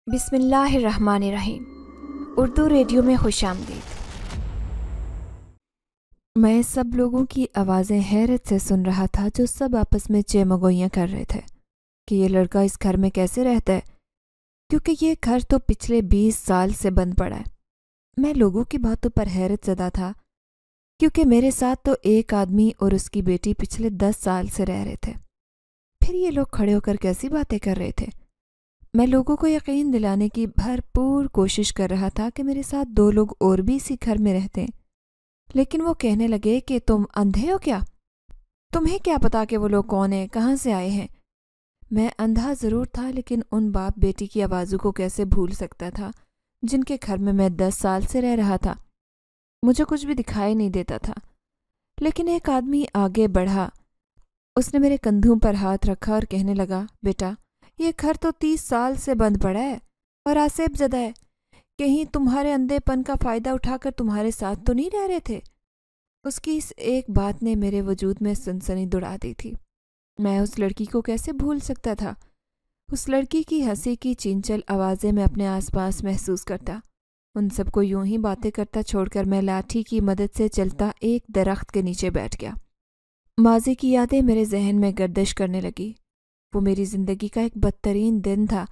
بسم اللہ الرحمن الرحیم۔ اردو ریڈیو میں خوش آمدید۔ میں سب لوگوں کی آوازیں حیرت سے سن رہا تھا جو سب آپس میں چیمگوئیاں کر رہے تھے کہ یہ لڑکا اس گھر میں کیسے رہتا ہے، کیونکہ یہ گھر تو پچھلے 20 سال سے بند پڑا ہے۔ میں لوگوں کی باتوں پر حیرت زدہ تھا کیونکہ میرے ساتھ تو ایک آدمی اور اس کی بیٹی پچھلے 10 سال سے رہ رہے تھے۔ پھر یہ لوگ کھڑے ہو کر کیسی باتیں کر رہے تھے؟ میں لوگوں کو یقین دلانے کی بھرپور کوشش کر رہا تھا کہ میرے ساتھ 2 لوگ اور بھی اسی گھر میں رہتے ہیں، لیکن وہ کہنے لگے کہ تم اندھے ہو کیا؟ تمہیں کیا پتا کہ وہ لوگ کون ہیں، کہاں سے آئے ہیں؟ میں اندھا ضرور تھا، لیکن ان باپ بیٹی کی آوازوں کو کیسے بھول سکتا تھا جن کے گھر میں 10 سال سے رہ رہا تھا۔ مجھے کچھ بھی دکھائی نہیں دیتا تھا، لیکن ایک آدمی آگے بڑھا۔ اس نے میرے کندھوں پر ہاتھ رکھا اور کہنے لگا، بیٹا یہ گھر تو 30 سال سے بند پڑا ہے اور آصف زدہ ہے، کہیں تمہارے اندھے پن کا فائدہ اٹھا کر تمہارے ساتھ تو نہیں رہ رہے تھے؟ اس کی اس ایک بات نے میرے وجود میں سنسنی دوڑا دی تھی۔ میں اس لڑکی کو کیسے بھول سکتا تھا؟ اس لڑکی کی ہنسی کی چینچل آوازیں میں اپنے آس پاس محسوس کرتا۔ ان سب کو یوں ہی باتیں کرتا چھوڑ کر میں لاٹھی کی مدد سے چلتا ایک درخت کے نیچے بیٹھ گیا۔ ماضی کی یادیں میرے ذہن میں گردش کرنے لگی۔ وہ میری زندگی کا ایک بدترین دن تھا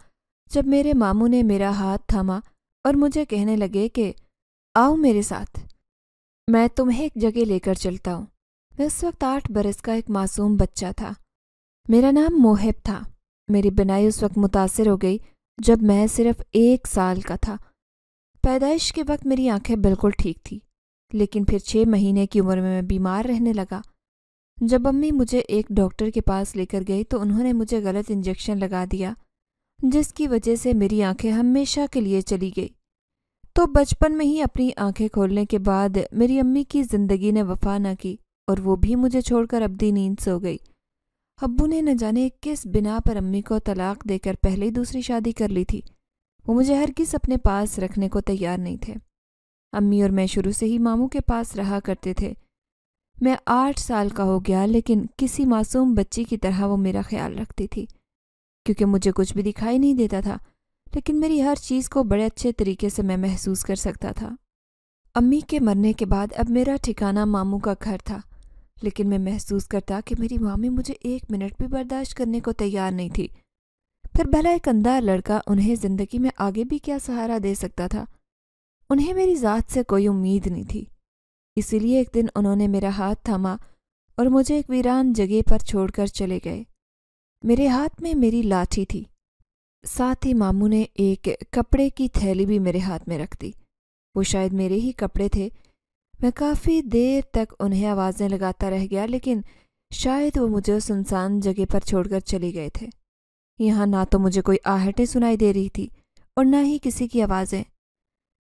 جب میرے ماموں نے میرا ہاتھ تھاما اور مجھے کہنے لگے کہ آؤ میرے ساتھ، میں تمہیں ایک جگہ لے کر چلتا ہوں۔ میں اس وقت 8 برس کا ایک معصوم بچہ تھا۔ میرا نام موہب تھا۔ میری بنائی اس وقت متاثر ہو گئی جب میں صرف 1 سال کا تھا۔ پیدائش کے وقت میری آنکھیں بالکل ٹھیک تھی، لیکن پھر 6 مہینے کی عمر میں بیمار رہنے لگا۔ جب امی مجھے ایک ڈاکٹر کے پاس لے کر گئی تو انہوں نے مجھے غلط انجیکشن لگا دیا، جس کی وجہ سے میری آنکھیں ہمیشہ کے لیے چلی گئی۔ تو بچپن میں ہی اپنی آنکھیں کھولنے کے بعد میری امی کی زندگی نے وفا نہ کی اور وہ بھی مجھے چھوڑ کر ابدی نیند سو گئی۔ ابو نے نہ جانے کس بنا پر امی کو طلاق دے کر پہلے ہی دوسری شادی کر لی تھی۔ وہ مجھے ہرگز اپنے پاس رکھنے کو تیار نہیں تھے۔ امی اور میں شروع سے ہی ماموں کے پاس رہا کرتے تھے۔ میں 8 سال کا ہو گیا، لیکن کسی معصوم بچی کی طرح وہ میرا خیال رکھتی تھی۔ کیونکہ مجھے کچھ بھی دکھائی نہیں دیتا تھا، لیکن میری ہر چیز کو بڑے اچھے طریقے سے میں محسوس کر سکتا تھا۔ امی کے مرنے کے بعد اب میرا ٹھکانہ ماموں کا گھر تھا، لیکن میں محسوس کرتا کہ میری مامی مجھے 1 منٹ بھی برداشت کرنے کو تیار نہیں تھی۔ پھر بھلا ایک اندھا لڑکا انہیں زندگی میں آگے بھی کیا سہارا دے سکتا تھا؟ انہیں میری ذات سے کوئی امید نہیں تھی، اسی لیے ایک دن انہوں نے میرا ہاتھ تھاما اور مجھے ایک ویران جگہ پر چھوڑ کر چلے گئے۔ میرے ہاتھ میں میری لاٹھی تھی، ساتھ ہی ماموں نے ایک کپڑے کی تھیلی بھی میرے ہاتھ میں رکھ دی۔ وہ شاید میرے ہی کپڑے تھے۔ میں کافی دیر تک انہیں آوازیں لگاتا رہ گیا، لیکن شاید وہ مجھے سنسان جگہ پر چھوڑ کر چلے گئے تھے۔ یہاں نہ تو مجھے کوئی آہٹیں سنائی دے رہی تھی اور نہ ہی کسی کی آوازیں۔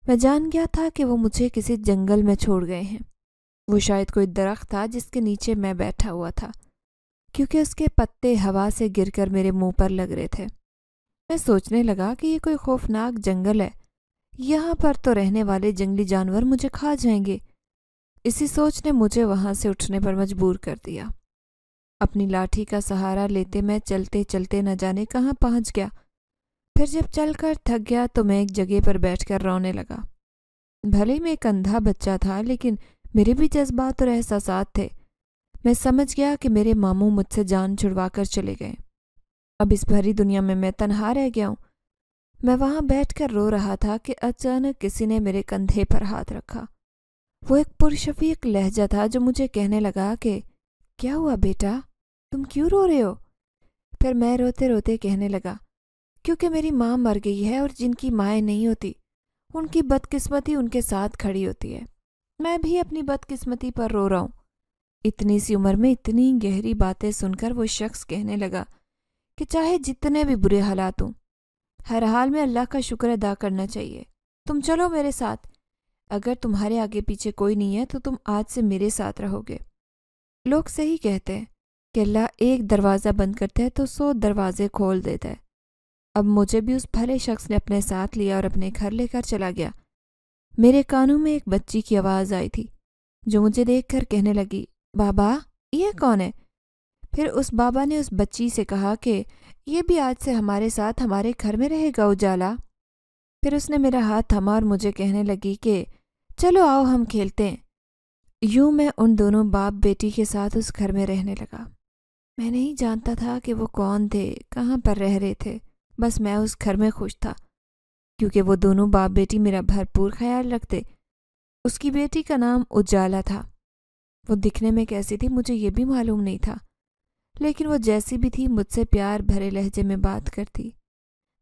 میں جان گیا تھا کہ وہ مجھے کسی جنگل میں چھوڑ گئے ہیں۔ وہ شاید کوئی درخت تھا جس کے نیچے میں بیٹھا ہوا تھا، کیونکہ اس کے پتے ہوا سے گر کر میرے منہ پر لگ رہے تھے۔ میں سوچنے لگا کہ یہ کوئی خوفناک جنگل ہے، یہاں پر تو رہنے والے جنگلی جانور مجھے کھا جائیں گے۔ اسی سوچ نے مجھے وہاں سے اٹھنے پر مجبور کر دیا۔ اپنی لاٹھی کا سہارا لیتے میں چلتے چلتے نہ جانے کہاں پہنچ گیا۔ پھر جب چل کر تھک گیا تو میں ایک جگہ پر بیٹھ کر رونے لگا۔ بھلے میں ایک اندھا بچہ تھا، لیکن میرے بھی جذبات اور احساسات تھے۔ میں سمجھ گیا کہ میرے ماموں مجھ سے جان چھڑوا کر چلے گئے۔ اب اس بھری دنیا میں تنہا رہ گیا ہوں۔ میں وہاں بیٹھ کر رو رہا تھا کہ اچانک کسی نے میرے کندھے پر ہاتھ رکھا۔ وہ ایک پرشفیق لہجہ تھا جو مجھے کہنے لگا کہ کیا ہوا بیٹا، تم کیوں رو رہے ہو؟ پھر میں روتے روتے کہنے لگا، کیونکہ میری ماں مر گئی ہے اور جن کی مائیں نہیں ہوتی ان کی بدقسمتی ان کے ساتھ کھڑی ہوتی ہے۔ میں بھی اپنی بدقسمتی پر رو رہا ہوں۔ اتنی سی عمر میں اتنی گہری باتیں سن کر وہ شخص کہنے لگا کہ چاہے جتنے بھی برے حالات ہوں، ہر حال میں اللہ کا شکر ادا کرنا چاہیے۔ تم چلو میرے ساتھ، اگر تمہارے آگے پیچھے کوئی نہیں ہے تو تم آج سے میرے ساتھ رہو گے۔ لوگ صحیح کہتے ہیں کہ اللہ ایک دروازہ بند کرتا ہے تو 100 دروازے کھول دیتا ہے۔ اب مجھے بھی اس بھلے شخص نے اپنے ساتھ لیا اور اپنے گھر لے کر چلا گیا۔ میرے کانوں میں ایک بچی کی آواز آئی تھی جو مجھے دیکھ کر کہنے لگی، بابا یہ کون ہے؟ پھر اس بابا نے اس بچی سے کہا کہ یہ بھی آج سے ہمارے ساتھ ہمارے گھر میں رہے گا اجالا۔ پھر اس نے میرا ہاتھ تھاما اور مجھے کہنے لگی کہ چلو آؤ ہم کھیلتے ہیں۔ یوں میں ان دونوں باپ بیٹی کے ساتھ اس گھر میں رہنے لگا۔ میں نہیں جانتا تھا کہ وہ کون تھے، کہاں پر رہ رہے تھے، بس میں اس گھر میں خوش تھا کیونکہ وہ دونوں باپ بیٹی میرا بھرپور خیال رکھتے۔ اس کی بیٹی کا نام اجالا تھا۔ وہ دکھنے میں کیسی تھی مجھے یہ بھی معلوم نہیں تھا، لیکن وہ جیسی بھی تھی مجھ سے پیار بھرے لہجے میں بات کرتی۔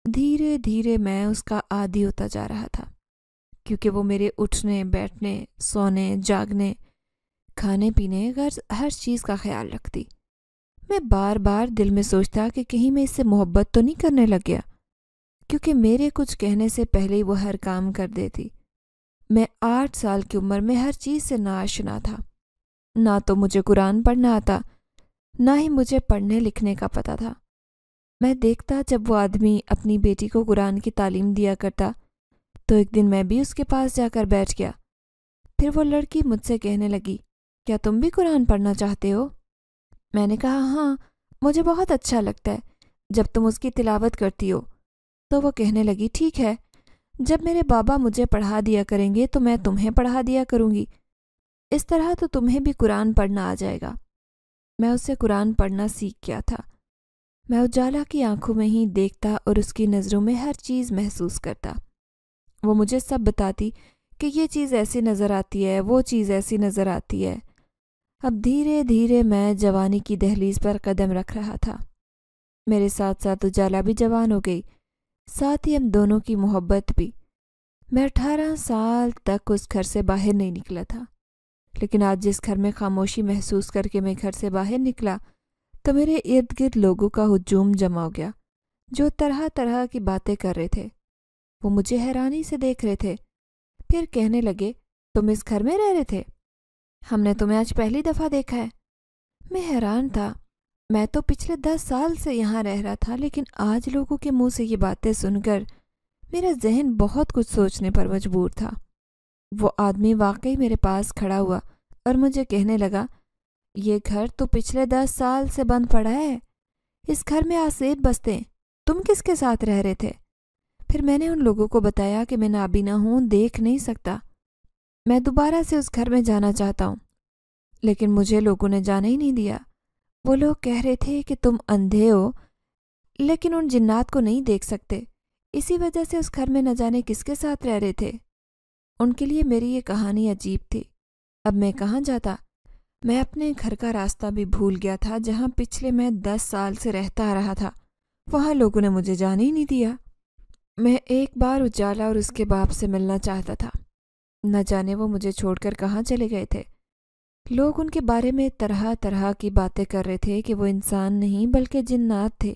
دھیرے دھیرے میں اس کا عادی ہوتا جا رہا تھا کیونکہ وہ میرے اٹھنے، بیٹھنے، سونے، جاگنے، کھانے پینے، غرض ہر چیز کا خیال رکھتی۔ میں بار بار دل میں سوچتا کہ کہیں میں اس سے محبت تو نہیں کرنے لگ گیا، کیونکہ میرے کچھ کہنے سے پہلے ہی وہ ہر کام کر دیتی۔ میں 8 سال کی عمر میں ہر چیز سے ناآشنا تھا۔ نہ تو مجھے قرآن پڑھنا آتا، نہ ہی مجھے پڑھنے لکھنے کا پتہ تھا۔ میں دیکھتا جب وہ آدمی اپنی بیٹی کو قرآن کی تعلیم دیا کرتا تو ایک دن میں بھی اس کے پاس جا کر بیٹھ گیا۔ پھر وہ لڑکی مجھ سے کہنے لگی، کیا تم بھی قرآن پڑھنا چاہتے ہو؟ میں نے کہا ہاں، مجھے بہت اچھا لگتا ہے جب تم اس کی تلاوت کرتی ہو۔ تو وہ کہنے لگی ٹھیک ہے، جب میرے بابا مجھے پڑھا دیا کریں گے تو میں تمہیں پڑھا دیا کروں گی، اس طرح تو تمہیں بھی قرآن پڑھنا آ جائے گا۔ میں اس سے قرآن پڑھنا سیکھ گیا تھا۔ میں اجالا کی آنکھوں میں ہی دیکھتا اور اس کی نظروں میں ہر چیز محسوس کرتا۔ وہ مجھے سب بتاتی کہ یہ چیز ایسی نظر آتی ہے، وہ چیز ایسی نظر آتی ہے۔ اب دھیرے دھیرے میں جوانی کی دہلیز پر قدم رکھ رہا تھا۔ میرے ساتھ ساتھ اجالا بھی جوان ہو گئی، ساتھ ہی ہم دونوں کی محبت بھی۔ میں 18 سال تک اس گھر سے باہر نہیں نکلا تھا، لیکن آج جس گھر میں خاموشی محسوس کر کے میں گھر سے باہر نکلا تو میرے ارد گرد لوگوں کا ہجوم جمع ہو گیا جو طرح طرح کی باتیں کر رہے تھے۔ وہ مجھے حیرانی سے دیکھ رہے تھے، پھر کہنے لگے تم اس گھر میں رہ رہے تھے؟ ہم نے تمہیں آج پہلی دفعہ دیکھا ہے۔ میں حیران تھا، میں تو پچھلے 10 سال سے یہاں رہ رہا تھا، لیکن آج لوگوں کے منہ سے یہ باتیں سن کر میرا ذہن بہت کچھ سوچنے پر مجبور تھا۔ وہ آدمی واقعی میرے پاس کھڑا ہوا اور مجھے کہنے لگا، یہ گھر تو پچھلے 10 سال سے بند پڑا ہے، اس گھر میں آسیب بستے ہیں، تم کس کے ساتھ رہ رہے تھے؟ پھر میں نے ان لوگوں کو بتایا کہ میں نابینا ہوں، دیکھ نہیں سکتا، میں دوبارہ سے اس گھر میں جانا چاہتا ہوں، لیکن مجھے لوگوں نے جانے ہی نہیں دیا۔ وہ لوگ کہہ رہے تھے کہ تم اندھے ہو لیکن ان جنات کو نہیں دیکھ سکتے، اسی وجہ سے اس گھر میں نہ جانے کس کے ساتھ رہ رہے تھے۔ ان کے لیے میری یہ کہانی عجیب تھی۔ اب میں کہاں جاتا؟ میں اپنے گھر کا راستہ بھی بھول گیا تھا جہاں پچھلے میں 10 سال سے رہتا آ رہا تھا، وہاں لوگوں نے مجھے جانے ہی نہیں دیا۔ میں ایک بار اجالا اور اس کے باپ سے ملنا چاہتا تھا، نہ جانے وہ مجھے چھوڑ کر کہاں چلے گئے تھے۔ لوگ ان کے بارے میں طرح طرح کی باتیں کر رہے تھے کہ وہ انسان نہیں بلکہ جنات تھے،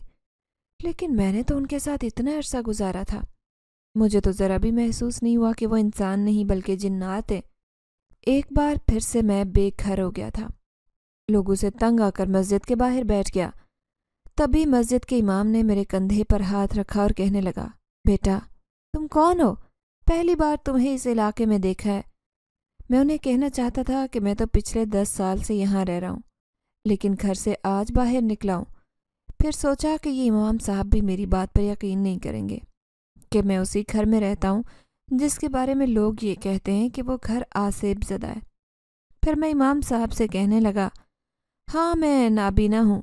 لیکن میں نے تو ان کے ساتھ اتنا عرصہ گزارا تھا، مجھے تو ذرا بھی محسوس نہیں ہوا کہ وہ انسان نہیں بلکہ جنات ہیں۔ ایک بار پھر سے میں بے گھر ہو گیا تھا، لوگوں سے تنگ آ کر مسجد کے باہر بیٹھ گیا۔ تبھی مسجد کے امام نے میرے کندھے پر ہاتھ رکھا اور کہنے لگا، بیٹا تم کون ہو؟ پہلی بار تمہیں اس علاقے میں دیکھا ہے۔ میں انہیں کہنا چاہتا تھا کہ میں تو پچھلے 10 سال سے یہاں رہ رہا ہوں، لیکن گھر سے آج باہر نکلا ہوں۔ پھر سوچا کہ یہ امام صاحب بھی میری بات پر یقین نہیں کریں گے کہ میں اسی گھر میں رہتا ہوں جس کے بارے میں لوگ یہ کہتے ہیں کہ وہ گھر آسیب زدہ ہے۔ پھر میں امام صاحب سے کہنے لگا، ہاں میں نابینا ہوں،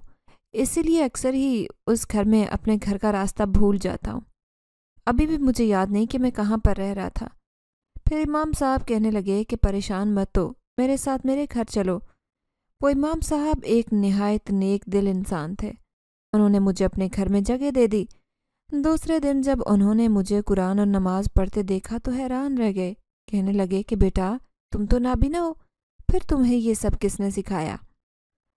اسی لیے اکثر ہی اس گھر میں اپنے گھر کا راستہ بھول جاتا ہوں، ابھی بھی مجھے یاد نہیں کہ میں کہاں پر رہ رہا تھا۔ پھر امام صاحب کہنے لگے کہ پریشان مت ہو، میرے ساتھ میرے گھر چلو۔ وہ امام صاحب ایک نہایت نیک دل انسان تھے، انہوں نے مجھے اپنے گھر میں جگہ دے دی۔ دوسرے دن جب انہوں نے مجھے قرآن اور نماز پڑھتے دیکھا تو حیران رہ گئے، کہنے لگے کہ بیٹا تم تو نابینا ہو، پھر تمہیں یہ سب کس نے سکھایا؟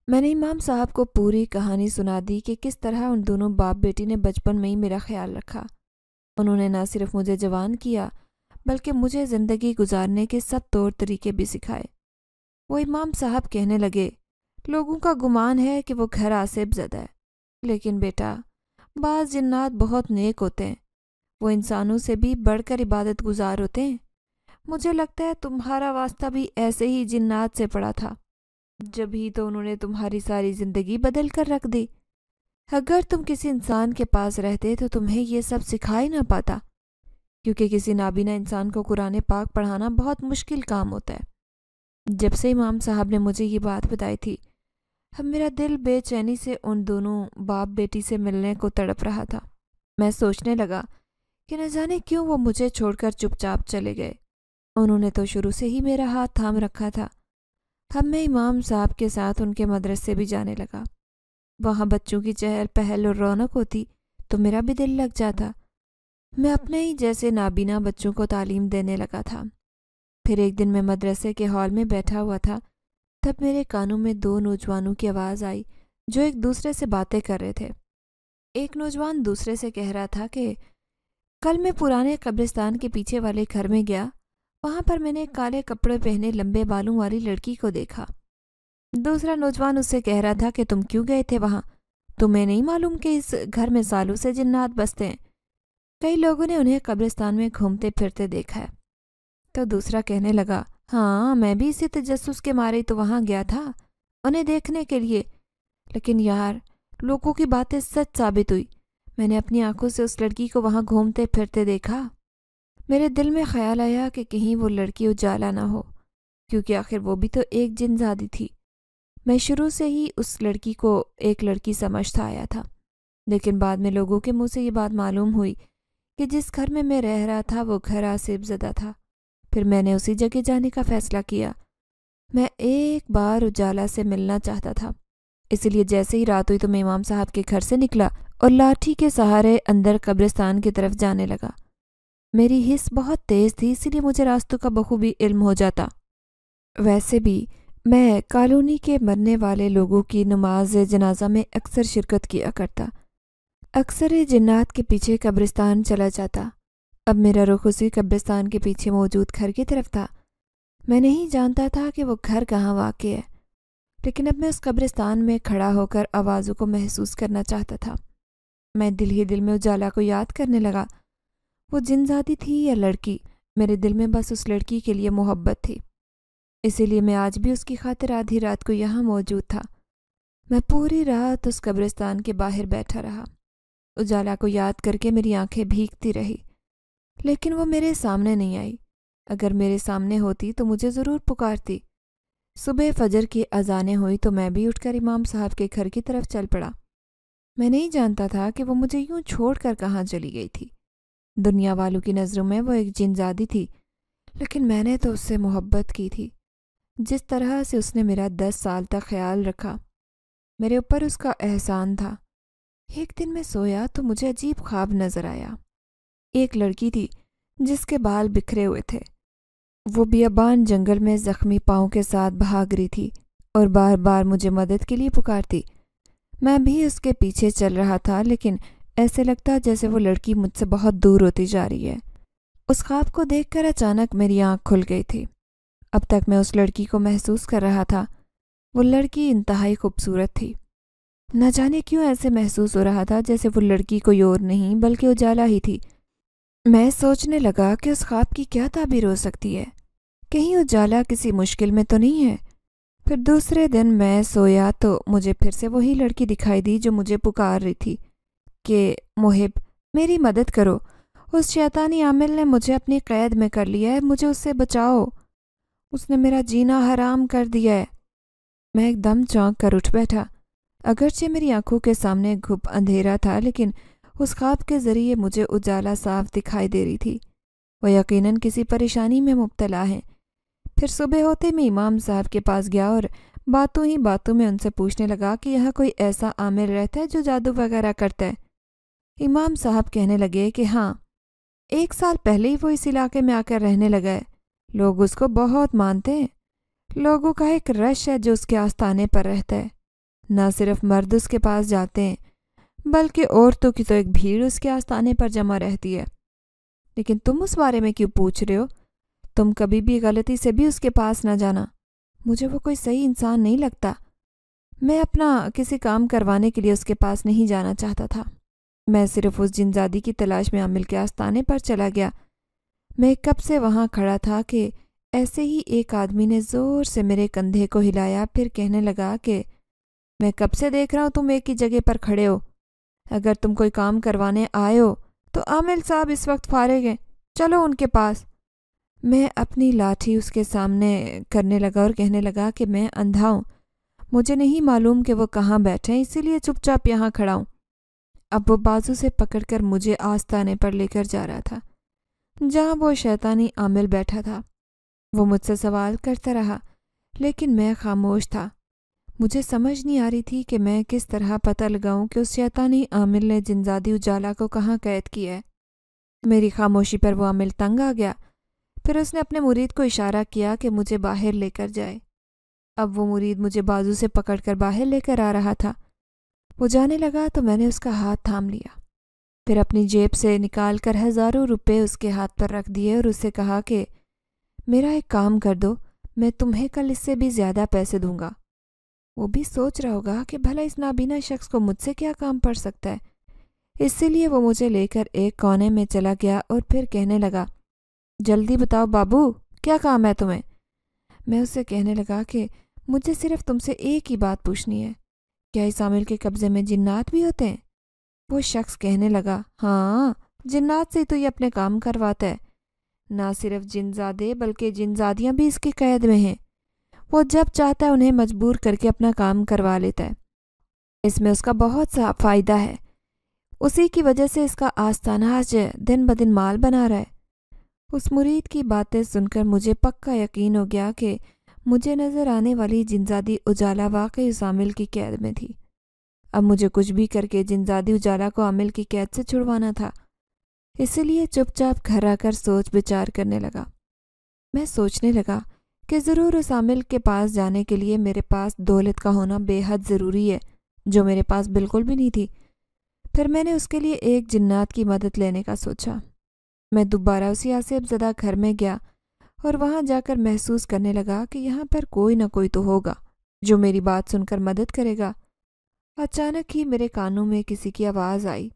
میں نے امام صاحب کو پوری کہانی سنا دی کہ کس طرح ان دونوں باپ بیٹی نے بچپن میں ہی میرا خیال رکھا۔ انہوں نے نہ صرف مجھے جوان کیا بلکہ مجھے زندگی گزارنے کے سب طور طریقے بھی سکھائے۔ وہ امام صاحب کہنے لگے، لوگوں کا گمان ہے کہ وہ گھر آسیب زدہ ہے، لیکن بیٹا بعض جنات بہت نیک ہوتے ہیں، وہ انسانوں سے بھی بڑھ کر عبادت گزار ہوتے ہیں۔ مجھے لگتا ہے تمہارا واسطہ بھی ایسے ہی جنات سے پڑا تھا، جب ہی تو انہوں نے تمہاری ساری زندگی بدل کر رکھ دی۔ اگر تم کسی انسان کے پاس رہتے تو تمہیں یہ سب سکھا ہی نہ پاتا، کیونکہ کسی نابینا انسان کو قرآن پاک پڑھانا بہت مشکل کام ہوتا ہے۔ جب سے امام صاحب نے مجھے یہ بات بتائی تھی، اب میرا دل بے چینی سے ان دونوں باپ بیٹی سے ملنے کو تڑپ رہا تھا۔ میں سوچنے لگا کہ نہ جانے کیوں وہ مجھے چھوڑ کر چپ چاپ چلے گئے۔ انہوں نے تو شروع سے ہی میرا ہاتھ تھام رکھا تھا۔ اب میں امام صاحب کے ساتھ ان کے مدرسے بھی جانے لگا۔ وہاں بچوں کی چہل پہل اور رونق ہوتی تو میرا بھی دل لگ جاتا۔ میں اپنے ہی جیسے نابینا بچوں کو تعلیم دینے لگا تھا۔ پھر ایک دن میں مدرسے کے ہال میں بیٹھا ہوا تھا، تب میرے کانوں میں دو نوجوانوں کی آواز آئی جو ایک دوسرے سے باتیں کر رہے تھے۔ ایک نوجوان دوسرے سے کہہ رہا تھا کہ کل میں پرانے قبرستان کے پیچھے والے گھر میں گیا، وہاں پر میں نے ایک کالے کپڑے پہنے لمبے بالوں والی لڑکی کو دیکھا۔ دوسرا نوجوان اس سے کہہ رہا تھا کہ تم کیوں گئے تھے وہاں؟ تمہیں نہیں معلوم کہ اس گھر میں سالوں سے جنات بستے ہیں؟ کئی لوگوں نے انہیں قبرستان میں گھومتے پھرتے دیکھا ہے۔ تو دوسرا کہنے لگا، ہاں میں بھی اسی تجسس کے مارے تو وہاں گیا تھا انہیں دیکھنے کے لیے، لیکن یار لوگوں کی باتیں سچ ثابت ہوئی۔ میں نے اپنی آنکھوں سے اس لڑکی کو وہاں گھومتے پھرتے دیکھا۔ میرے دل میں خیال آیا کہ کہیں وہ لڑکی اجالا نہ ہو، کیونکہ آخر وہ بھی تو ایک جن زادی تھی۔ میں شروع سے ہی اس لڑکی کو ایک لڑکی سمجھتا آیا تھا، لیکن بعد میں لوگوں کے منہ سے یہ بات معلوم ہوئی کہ جس گھر میں رہ رہا تھا وہ گھر آصف زدہ تھا۔ پھر میں نے اسی جگہ جانے کا فیصلہ کیا۔ میں ایک بار اجالا سے ملنا چاہتا تھا، اسی لیے جیسے ہی رات ہوئی تو میں امام صاحب کے گھر سے نکلا اور لاٹھی کے سہارے اندر قبرستان کی طرف جانے لگا۔ میری حس بہت تیز تھی، اسی لیے مجھے راستوں کا بخوبی علم ہو جاتا۔ ویسے بھی میں کالونی کے مرنے والے لوگوں کی نماز جنازہ میں اکثر شرکت کیا کرتا، اکثر جنات کے پیچھے قبرستان چلا جاتا۔ اب میرا رخ اسی قبرستان کے پیچھے موجود گھر کی طرف تھا۔ میں نہیں جانتا تھا کہ وہ گھر کہاں واقع ہے، لیکن اب میں اس قبرستان میں کھڑا ہو کر آوازوں کو محسوس کرنا چاہتا تھا۔ میں دل ہی دل میں اجالا کو یاد کرنے لگا۔ وہ جنزادی تھی یا لڑکی، میرے دل میں بس اس لڑکی کے لیے محبت تھی، اسی لیے میں آج بھی اس کی خاطر آدھی رات کو یہاں موجود تھا۔ میں پوری رات اس قبرستان کے باہر بیٹھا رہا، اجالا کو یاد کر کے میری آنکھیں بھیگتی رہی، لیکن وہ میرے سامنے نہیں آئی۔ اگر میرے سامنے ہوتی تو مجھے ضرور پکارتی۔ صبح فجر کی اذانیں ہوئی تو میں بھی اٹھ کر امام صاحب کے گھر کی طرف چل پڑا۔ میں نہیں جانتا تھا کہ وہ مجھے یوں چھوڑ کر کہاں چلی گئی تھی۔ دنیا والوں کی نظروں میں وہ ایک جنزادی تھی، لیکن میں نے تو اس سے محبت کی تھی۔ جس طرح سے اس نے میرا 10 سال تک خیال رکھا، میرے اوپر اس کا احسان تھا۔ ایک دن میں سویا تو مجھے عجیب خواب نظر آیا۔ ایک لڑکی تھی جس کے بال بکھرے ہوئے تھے، وہ بیابان جنگل میں زخمی پاؤں کے ساتھ بھاگ رہی تھی اور بار بار مجھے مدد کے لیے پکارتی۔ میں بھی اس کے پیچھے چل رہا تھا، لیکن ایسے لگتا جیسے وہ لڑکی مجھ سے بہت دور ہوتی جا رہی ہے۔ اس خواب کو دیکھ کر اچانک میری آنکھ کھل گئی تھی۔ اب تک میں اس لڑکی کو محسوس کر رہا تھا۔ وہ لڑکی انتہائی خوبصورت تھی۔ نہ جانے کیوں ایسے محسوس ہو رہا تھا جیسے وہ لڑکی کوئی اور نہیں بلکہ اجالا ہی تھی۔ میں سوچنے لگا کہ اس خواب کی کیا تعبیر ہو سکتی ہے، کہیں اجالا کسی مشکل میں تو نہیں ہے۔ پھر دوسرے دن میں سویا تو مجھے پھر سے وہی لڑکی دکھائی دی جو مجھے پکار رہی تھی کہ محب میری مدد کرو، اس شیطانی عامل نے مجھے اپنی قید میں کر لیا ہے، مجھے اس سے بچاؤ، اس نے میرا جینا حرام کر دیا ہے۔ میں ایک دم چونک کر اٹھ بیٹھا۔ اگرچہ میری آنکھوں کے سامنے گھپ اندھیرا تھا، لیکن اس خواب کے ذریعے مجھے اجالا صاف دکھائی دے رہی تھی۔ وہ یقیناً کسی پریشانی میں مبتلا ہے۔ پھر صبح ہوتے میں امام صاحب کے پاس گیا اور باتوں ہی باتوں میں ان سے پوچھنے لگا کہ یہاں کوئی ایسا عامل رہتا ہے جو جادو وغیرہ کرتا ہے۔ امام صاحب کہنے لگے کہ ہاں، 1 سال پہلے ہی وہ اس علاقے میں آ کر رہنے لگا ہے، لوگ اس کو بہت مانتے ہیں، لوگوں کا ایک رش ہے جو اس کے آستانے پر رہتا ہے۔ نہ صرف مرد اس کے پاس جاتے ہیں بلکہ عورتوں کی تو ایک بھیڑ اس کے آستانے پر جمع رہتی ہے۔ لیکن تم اس بارے میں کیوں پوچھ رہے ہو؟ تم کبھی بھی غلطی سے بھی اس کے پاس نہ جانا، مجھے وہ کوئی صحیح انسان نہیں لگتا۔ میں اپنا کسی کام کروانے کے لیے اس کے پاس نہیں جانا چاہتا تھا، میں صرف اس جنزادی کی تلاش میں عامل کے آستانے پر چلا گیا۔ میں کب سے وہاں کھڑا تھا کہ ایسے ہی ایک آدمی نے زور سے میرے کندھے کو ہلایا، پھر کہنے لگا کہ میں کب سے دیکھ رہا ہوں تم ایک ہی جگہ پر کھڑے ہو، اگر تم کوئی کام کروانے آئے ہو تو عامل صاحب اس وقت فارغ ہیں، چلو ان کے پاس۔ میں اپنی لاٹھی اس کے سامنے کرنے لگا اور کہنے لگا کہ میں اندھا ہوں، مجھے نہیں معلوم کہ وہ کہاں بیٹھے ہیں، اسی لیے چپ چاپ یہاں کھڑا ہوں۔ اب وہ بازو سے پکڑ کر مجھے آستانے پر لے کر جا رہا تھا جہاں وہ شیطانی عامل بیٹھا تھا۔ وہ مجھ سے سوال کرتا رہا لیکن میں خاموش تھا۔ مجھے سمجھ نہیں آ رہی تھی کہ میں کس طرح پتہ لگاؤں کہ اس شیطانی عامل نے جنزادی اجالا کو کہاں قید کیا ہے۔ میری خاموشی پر وہ عامل تنگ آ گیا۔ پھر اس نے اپنے مرید کو اشارہ کیا کہ مجھے باہر لے کر جائے۔ اب وہ مرید مجھے بازو سے پکڑ کر باہر لے کر آ رہا تھا۔ وہ جانے لگا تو میں نے اس کا ہاتھ تھام لیا، پھر اپنی جیب سے نکال کر ہزاروں روپے اس کے ہاتھ پر رکھ دیے اور اس سے کہا کہ میرا ایک کام کر دو، میں تمہیں کل اس سے بھی زیادہ پیسے دوں گا۔ وہ بھی سوچ رہا ہوگا کہ بھلا اس نابینا شخص کو مجھ سے کیا کام پڑ سکتا ہے، اسی لیے وہ مجھے لے کر ایک کونے میں چلا گیا اور پھر کہنے لگا جلدی بتاؤ بابو، کیا کام ہے تمہیں؟ میں اس سے کہنے لگا کہ مجھے صرف تم سے ایک ہی بات پوچھنی ہے، کیا اس عامل کے قبضے میں جنات بھی ہوتے ہیں؟ وہ شخص کہنے لگا ہاں، جنات سے تو یہ اپنے کام کرواتا ہے، نہ صرف جنزادے بلکہ جنزادیاں بھی اس کی قید میں ہیں۔ وہ جب چاہتا ہے انہیں مجبور کر کے اپنا کام کروا لیتا ہے۔ اس میں اس کا بہت سا فائدہ ہے، اسی کی وجہ سے اس کا آستانہ آج دن بدن مال بنا رہا ہے۔ اس مرید کی باتیں سن کر مجھے پکا یقین ہو گیا کہ مجھے نظر آنے والی جنزادی اجالا واقعی اس عامل کی قید میں تھی۔ اب مجھے کچھ بھی کر کے جنزادی اجالا کو عامل کی قید سے چھڑوانا تھا، اسی لیے چپ چاپ گھر آ کر سوچ بچار کرنے لگا۔ میں سوچنے لگا کہ ضرور اس عامل کے پاس جانے کے لیے میرے پاس دولت کا ہونا بے حد ضروری ہے، جو میرے پاس بالکل بھی نہیں تھی۔ پھر میں نے اس کے لیے ایک جنات کی مدد لینے کا سوچا۔ میں دوبارہ اسی آصف زدہ گھر میں گیا اور وہاں جا کر محسوس کرنے لگا کہ یہاں پر کوئی نہ کوئی تو ہوگا جو میری بات سن کر مدد کرے گا۔ اچانک ہی میرے کانوں میں کسی کی آواز آئی۔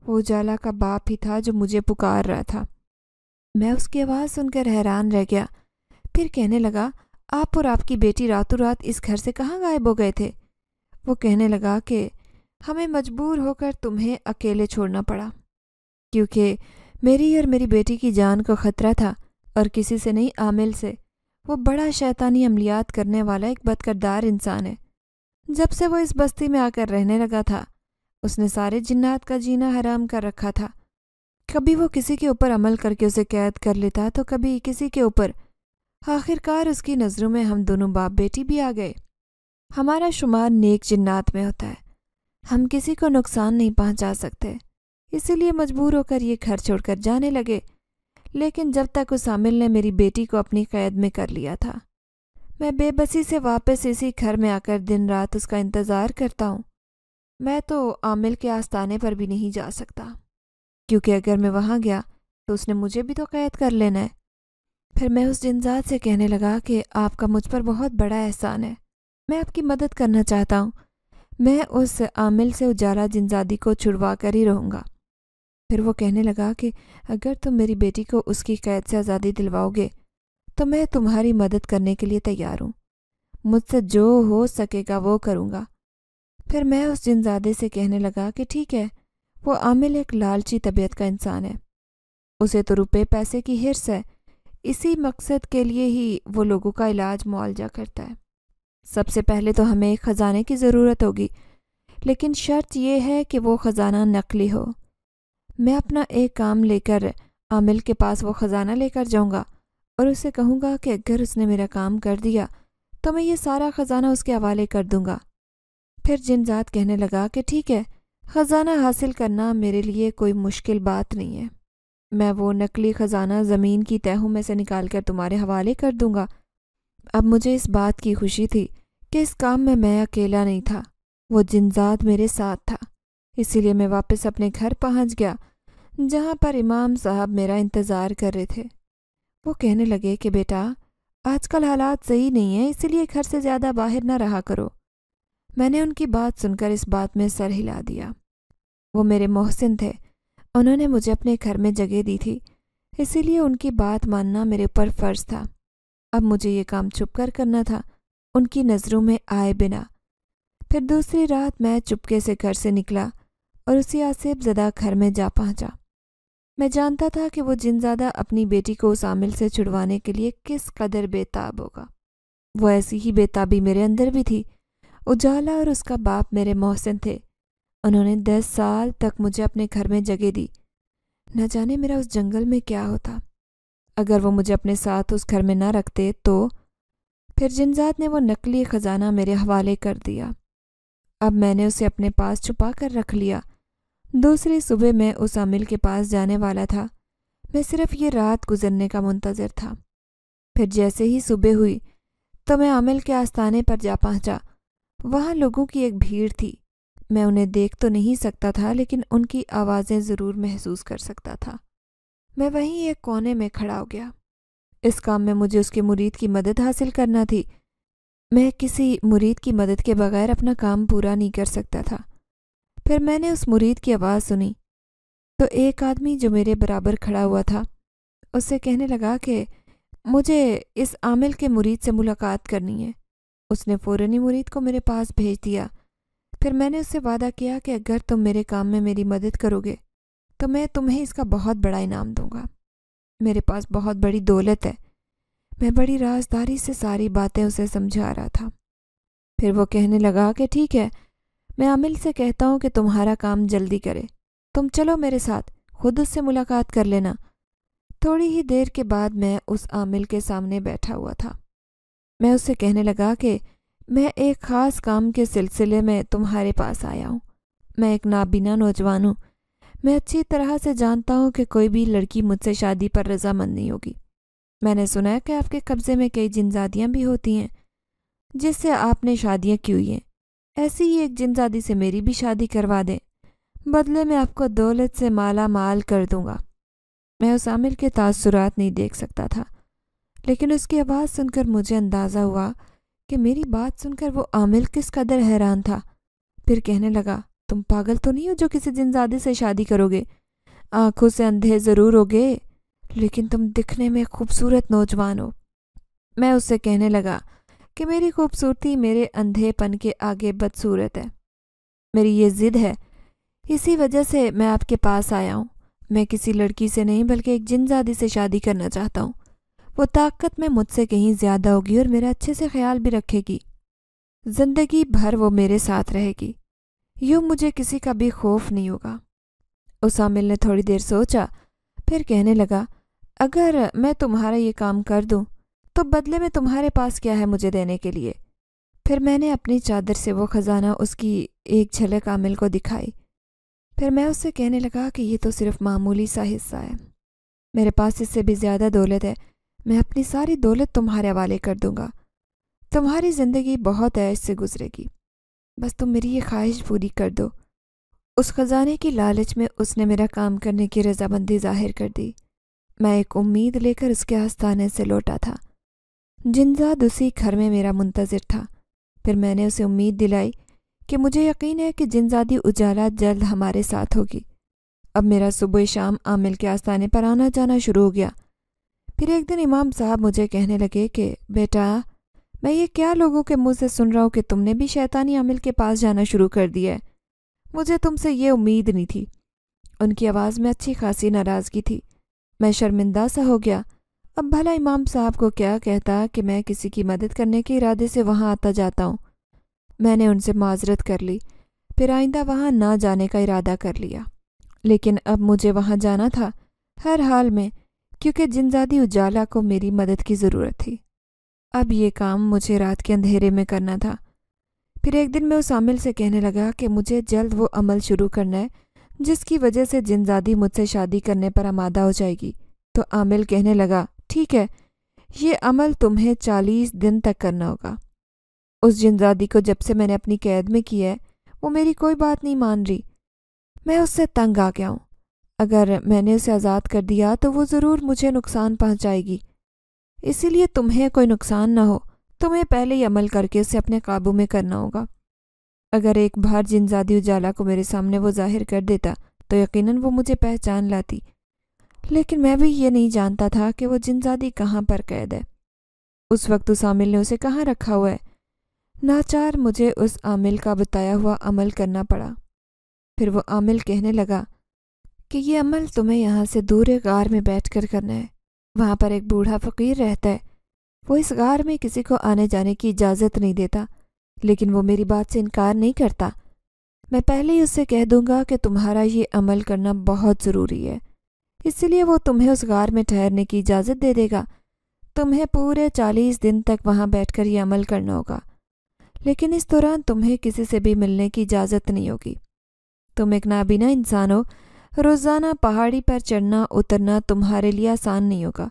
وہ اجالا کا باپ ہی تھا جو مجھے پکار رہا تھا۔ میں اس کی آواز سن کر حیران رہ گیا، پھر کہنے لگا آپ اور آپ کی بیٹی راتوں رات اس گھر سے کہاں غائب ہو گئے تھے؟ وہ کہنے لگا کہ ہمیں مجبور ہو کر تمہیں اکیلے چھوڑنا پڑا، کیونکہ میری اور میری بیٹی کی جان کو خطرہ تھا، اور کسی سے نہیں عامل سے۔ وہ بڑا شیطانی عملیات کرنے والا ایک بدکردار انسان ہے۔ جب سے وہ اس بستی میں آ کر رہنے لگا تھا، اس نے سارے جنات کا جینا حرام کر رکھا تھا۔ کبھی وہ کسی کے اوپر عمل کر کے اسے قید کر لیتا تو کبھی کسی کے اوپر۔ آخر کار اس کی نظروں میں ہم دونوں باپ بیٹی بھی آ گئے۔ ہمارا شمار نیک جنات میں ہوتا ہے، ہم کسی کو نقصان نہیں پہنچا سکتے، اسی لیے مجبور ہو کر یہ گھر چھوڑ کر جانے لگے۔ لیکن جب تک اس عامل نے میری بیٹی کو اپنی قید میں کر لیا تھا، میں بے بسی سے واپس اسی گھر میں آ کر دن رات اس کا انتظار کرتا ہوں۔ میں تو عامل کے آستانے پر بھی نہیں جا سکتا، کیونکہ اگر میں وہاں گیا تو اس نے مجھے بھی تو قید کر لینا ہے۔ پھر میں اس جنزاد سے کہنے لگا کہ آپ کا مجھ پر بہت بڑا احسان ہے، میں آپ کی مدد کرنا چاہتا ہوں، میں اس عامل سے اجالا جنزادی کو چھڑوا کر ہی رہوں گا۔ پھر وہ کہنے لگا کہ اگر تم میری بیٹی کو اس کی قید سے آزادی دلواؤ گے تو میں تمہاری مدد کرنے کے لیے تیار ہوں، مجھ سے جو ہو سکے گا وہ کروں گا۔ پھر میں اس جنزادے سے کہنے لگا کہ ٹھیک ہے، وہ عامل ایک لالچی طبیعت کا انسان ہے، اسے تو روپے پیسے کی حرص ہے، اسی مقصد کے لیے ہی وہ لوگوں کا علاج معالجہ کرتا ہے۔ سب سے پہلے تو ہمیں ایک خزانے کی ضرورت ہوگی، لیکن شرط یہ ہے کہ وہ خزانہ نقلی ہو۔ میں اپنا ایک کام لے کر عامل کے پاس وہ خزانہ لے کر جاؤں گا اور اسے کہوں گا کہ اگر اس نے میرا کام کر دیا تو میں یہ سارا خزانہ اس کے حوالے کر دوں گا۔ پھر جنزاد کہنے لگا کہ ٹھیک ہے، خزانہ حاصل کرنا میرے لیے کوئی مشکل بات نہیں ہے، میں وہ نقلی خزانہ زمین کی تہوں میں سے نکال کر تمہارے حوالے کر دوں گا۔ اب مجھے اس بات کی خوشی تھی کہ اس کام میں اکیلا نہیں تھا، وہ جنزاد میرے ساتھ تھا، اسی لیے میں واپس اپنے گھر پہنچ گیا جہاں پر امام صاحب میرا انتظار کر رہے تھے۔ وہ کہنے لگے کہ بیٹا آج کل حالات صحیح نہیں ہیں، اسی لیے گھر سے زیادہ باہر نہ رہا کرو۔ میں نے ان کی بات سن کر اس بات میں سر ہلا دیا۔ وہ میرے محسن تھے، انہوں نے مجھے اپنے گھر میں جگہ دی تھی، اسی لیے ان کی بات ماننا میرے اوپر فرض تھا۔ اب مجھے یہ کام چھپ کر کرنا تھا، ان کی نظروں میں آئے بنا۔ پھر دوسری رات میں چپکے سے گھر سے نکلا اور اسی آصف زدہ گھر میں جا پہنچا۔ میں جانتا تھا کہ وہ جنزادہ اپنی بیٹی کو اس عامل سے چھڑوانے کے لیے کس قدر بے تاب ہوگا۔ وہ ایسی ہی بے تابی میرے اندر بھی تھی۔ اجالا اور اس کا باپ میرے محسن تھے۔ انہوں نے 10 سال تک مجھے اپنے گھر میں جگہ دی۔ نہ جانے میرا اس جنگل میں کیا ہوتا۔ اگر وہ مجھے اپنے ساتھ اس گھر میں نہ رکھتے تو پھر جنزاد نے وہ نقلی خزانہ میرے حوالے کر دیا۔ اب میں نے اسے اپنے پاس چھپا کر رکھ لیا۔ دوسری صبح میں اس عامل کے پاس جانے والا تھا۔ میں صرف یہ رات گزرنے کا منتظر تھا۔ پھر جیسے ہی صبح ہوئی تو میں عامل کے آستانے پر جا پہنچا۔ وہاں لوگوں کی ایک بھیڑ تھی۔ میں انہیں دیکھ تو نہیں سکتا تھا لیکن ان کی آوازیں ضرور محسوس کر سکتا تھا۔ میں وہیں ایک کونے میں کھڑا ہو گیا۔ اس کام میں مجھے اس کے مرید کی مدد حاصل کرنا تھی۔ میں کسی مرید کی مدد کے بغیر اپنا کام پورا نہیں کر سکتا تھا۔ پھر میں نے اس مرید کی آواز سنی تو ایک آدمی جو میرے برابر کھڑا ہوا تھا اس سے کہنے لگا کہ مجھے اس عامل کے مرید سے ملاقات کرنی ہے۔ اس نے فوراً ہی مرید کو میرے پاس بھیج دیا۔ پھر میں نے اس سے وعدہ کیا کہ اگر تم میرے کام میں میری مدد کرو گے تو میں تمہیں اس کا بہت بڑا انعام دوں گا۔ میرے پاس بہت بڑی دولت ہے۔ میں بڑی رازداری سے ساری باتیں اسے سمجھا رہا تھا۔ پھر وہ کہنے لگا کہ ٹھیک ہے، میں عامل سے کہتا ہوں کہ تمہارا کام جلدی کرے، تم چلو میرے ساتھ، خود اس سے ملاقات کر لینا۔ تھوڑی ہی دیر کے بعد میں اس عامل کے سامنے بیٹھا ہوا تھا۔ میں اس سے کہنے لگا کہ میں ایک خاص کام کے سلسلے میں تمہارے پاس آیا ہوں۔ میں ایک نابینا نوجوان ہوں۔ میں اچھی طرح سے جانتا ہوں کہ کوئی بھی لڑکی مجھ سے شادی پر رضامند نہیں ہوگی۔ میں نے سنا ہے کہ آپ کے قبضے میں کئی جنزادیاں بھی ہوتی ہیں جس سے آپ نے شادیاں کی ہوئی ہیں۔ ایسی ہی ایک جنزادی سے میری بھی شادی کروا دیں، بدلے میں آپ کو دولت سے مالا مال کر دوں گا۔ میں اس عامل کے تاثرات نہیں دیکھ سکتا تھا، لیکن اس کی آواز سن کر مجھے اندازہ ہوا کہ میری بات سن کر وہ عامل کس قدر حیران تھا۔ پھر کہنے لگا، تم پاگل تو نہیں ہو جو کسی جنزادی سے شادی کرو گے؟ آنکھوں سے اندھے ضرور ہوگے لیکن تم دکھنے میں خوبصورت نوجوان ہو۔ میں اس سے کہنے لگا کہ میری خوبصورتی میرے اندھے پن کے آگے بدصورت ہے۔ میری یہ ضد ہے، اسی وجہ سے میں آپ کے پاس آیا ہوں۔ میں کسی لڑکی سے نہیں بلکہ ایک جنزادی سے شادی کرنا چاہتا ہوں۔ وہ طاقت میں مجھ سے کہیں زیادہ ہوگی اور میرا اچھے سے خیال بھی رکھے گی۔ زندگی بھر وہ میرے ساتھ رہے گی۔ یوں مجھے کسی کا بھی خوف نہیں ہوگا۔ اس عامل نے تھوڑی دیر سوچا، پھر کہنے لگا، اگر میں تمہارا یہ کام کر دوں تو بدلے میں تمہارے پاس کیا ہے مجھے دینے کے لیے؟ پھر میں نے اپنی چادر سے وہ خزانہ اس کی ایک جھلک عامل کو دکھائی۔ پھر میں اس سے کہنے لگا کہ یہ تو صرف معمولی سا حصہ ہے، میرے پاس اس سے بھی زیادہ دولت ہے۔ میں اپنی ساری دولت تمہارے حوالے کر دوں گا۔ تمہاری زندگی بہت عیش سے گزرے گی، بس تم میری یہ خواہش پوری کر دو۔ اس خزانے کی لالچ میں اس نے میرا کام کرنے کی رضامندی ظاہر کر دی۔ میں ایک امید لے کر اس کے آستانے سے لوٹا تھا۔ جنزاد اسی گھر میں میرا منتظر تھا۔ پھر میں نے اسے امید دلائی کہ مجھے یقین ہے کہ جنزادی اجالا جلد ہمارے ساتھ ہوگی۔ اب میرا صبح شام عامل کے آستانے پر آنا جانا شروع ہو گیا۔ پھر ایک دن امام صاحب مجھے کہنے لگے کہ بیٹا، میں یہ کیا لوگوں کے منہ سے سن رہا ہوں کہ تم نے بھی شیطانی عامل کے پاس جانا شروع کر دیا ہے۔ مجھے تم سے یہ امید نہیں تھی۔ ان کی آواز میں اچھی خاصی ناراضگی تھی۔ میں شرمندہ سا ہو گیا۔ اب بھلا امام صاحب کو کیا کہتا کہ میں کسی کی مدد کرنے کے ارادے سے وہاں آتا جاتا ہوں۔ میں نے ان سے معذرت کر لی، پھر آئندہ وہاں نہ جانے کا ارادہ کر لیا۔ لیکن اب مجھے وہاں جانا تھا ہر حال میں، کیونکہ جنزادی اجالا کو میری مدد کی ضرورت تھی۔ اب یہ کام مجھے رات کے اندھیرے میں کرنا تھا۔ پھر ایک دن میں اس عامل سے کہنے لگا کہ مجھے جلد وہ عمل شروع کرنا ہے جس کی وجہ سے جنزادی مجھ سے شادی کرنے پر آمادہ ہو جائے گی۔ تو عامل کہنے لگا، ٹھیک ہے، یہ عمل تمہیں 40 دن تک کرنا ہوگا۔ اس جنزادی کو جب سے میں نے اپنی قید میں کی ہے وہ میری کوئی بات نہیں مان رہی۔ میں اس سے تنگ آ گیا ہوں۔ اگر میں نے اسے آزاد کر دیا تو وہ ضرور مجھے نقصان پہنچائے گی، اسی لیے تمہیں کوئی نقصان نہ ہو تمہیں پہلے ہی عمل کر کے اسے اپنے قابو میں کرنا ہوگا۔ اگر ایک بار جنزادی اجالا کو میرے سامنے وہ ظاہر کر دیتا تو یقیناً وہ مجھے پہچان لاتی، لیکن میں بھی یہ نہیں جانتا تھا کہ وہ جنزادی کہاں پر قید ہے۔ اس وقت اس عامل نے اسے کہاں رکھا ہوا ہے۔ ناچار مجھے اس عامل کا بتایا ہوا عمل کرنا پڑا۔ پھر وہ عامل کہنے لگا کہ یہ عمل تمہیں یہاں سے دور ایک غار میں بیٹھ کر کرنا ہے۔ وہاں پر ایک بوڑھا فقیر رہتا ہے، وہ اس غار میں کسی کو آنے جانے کی اجازت نہیں دیتا، لیکن وہ میری بات سے انکار نہیں کرتا۔ میں پہلے ہی اس سے کہہ دوں گا کہ تمہارا یہ عمل کرنا بہت ضروری ہے، اس لیے وہ تمہیں اس غار میں ٹھہرنے کی اجازت دے دے گا۔ تمہیں پورے 40 دن تک وہاں بیٹھ کر یہ عمل کرنا ہوگا، لیکن اس دوران تمہیں کسی سے بھی ملنے کی اجازت نہیں ہوگی۔ تم ایک نابینا انسان ہو، روزانہ پہاڑی پر چڑھنا اترنا تمہارے لیے آسان نہیں ہوگا،